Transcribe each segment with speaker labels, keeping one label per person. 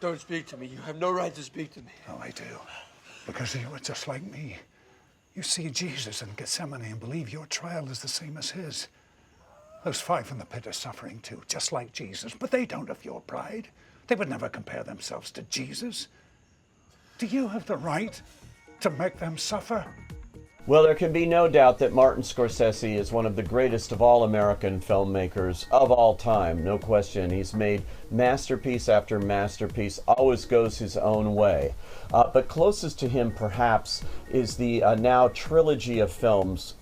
Speaker 1: Don't speak to me. You have no right to speak to me.
Speaker 2: Oh, I do. Because you are just like me. You see Jesus in Gethsemane and believe your trial is the same as his. Those 5 in the pit are suffering too, just like Jesus, but they don't have your pride. They would never compare themselves to Jesus. Do you have the right to make them suffer?
Speaker 3: Well, there can be no doubt that Martin Scorsese is one of the greatest of all American filmmakers of all time, no question. He's made masterpiece after masterpiece, always goes his own way. But closest to him, perhaps, is the now trilogy of films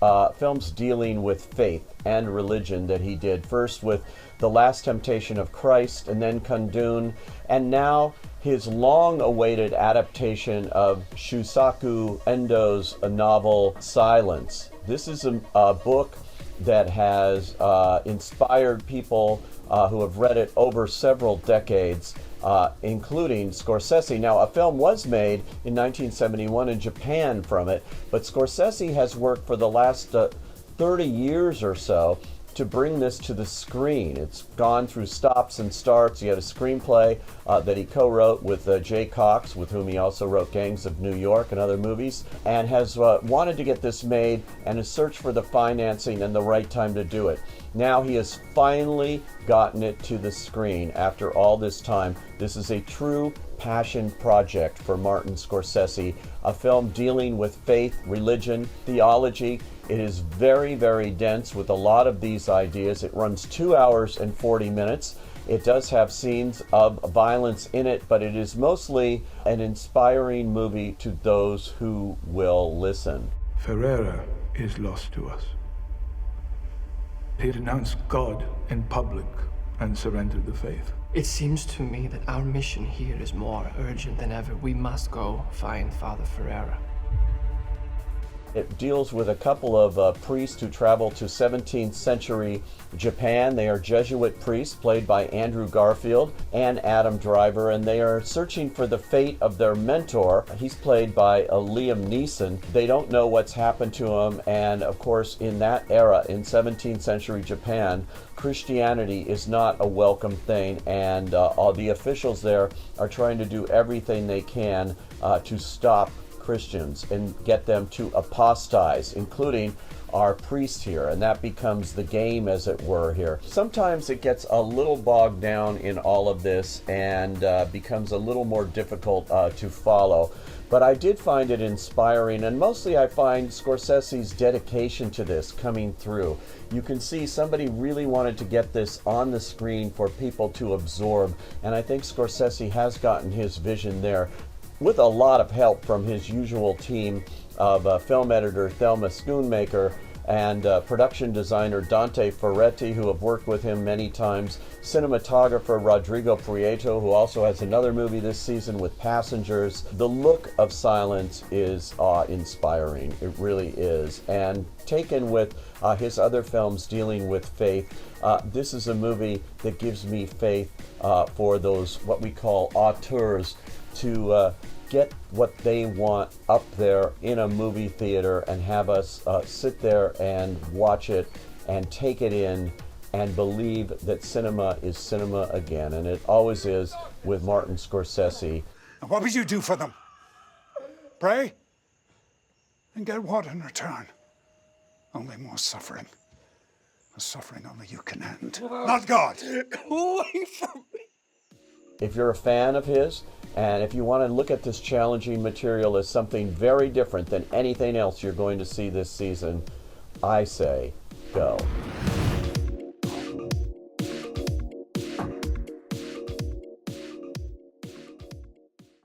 Speaker 3: dealing with faith and religion that he did, first with The Last Temptation of Christ, and then Kundun, and now his long-awaited adaptation of Shūsaku Endō's novel Silence. This is a book that has inspired people who have read it over several decades, including Scorsese. Now, a film was made in 1971 in Japan from it, but Scorsese has worked for the last 30 years or so to bring this to the screen. It's gone through stops and starts. He had a screenplay that he co-wrote with Jay Cocks, with whom he also wrote Gangs of New York and other movies, and has wanted to get this made and has searched for the financing and the right time to do it. Now he has finally gotten it to the screen after all this time. This is a true passion project for Martin Scorsese, a film dealing with faith, religion, theology. It is very, very dense with a lot of these ideas. It runs 2 hours and 40 minutes. It does have scenes of violence in it, but it is mostly an inspiring movie to those who will listen.
Speaker 4: Ferreira is lost to us. He renounced God in public and surrendered the faith.
Speaker 5: It seems to me that our mission here is more urgent than ever. We must go find Father Ferreira.
Speaker 3: It deals with a couple of priests who travel to 17th century Japan. They are Jesuit priests played by Andrew Garfield and Adam Driver, and they are searching for the fate of their mentor. He's played by Liam Neeson. They don't know what's happened to him, and of course in that era, in 17th century Japan, Christianity is not a welcome thing, and all the officials there are trying to do everything they can to stop Christians and get them to apostatize, including our priest here, and that becomes the game, as it were, here. Sometimes it gets a little bogged down in all of this and becomes a little more difficult to follow. But I did find it inspiring, and mostly I find Scorsese's dedication to this coming through. You can see somebody really wanted to get this on the screen for people to absorb, and I think Scorsese has gotten his vision there, with a lot of help from his usual team of film editor Thelma Schoonmaker and production designer Dante Ferretti, who have worked with him many times, cinematographer Rodrigo Prieto, who also has another movie this season with Passengers. The look of Silence is awe-inspiring, it really is, and taken with his other films dealing with faith, this is a movie that gives me faith for those, what we call auteurs, to get what they want up there in a movie theater and have us sit there and watch it and take it in and believe that cinema is cinema again. And it always is with Martin Scorsese.
Speaker 2: And what would you do for them? Pray? And get what in return? Only more suffering. A suffering only you can end. Not God.
Speaker 1: Go away from me.
Speaker 3: If you're a fan of his, and if you want to look at this challenging material as something very different than anything else you're going to see this season, I say go.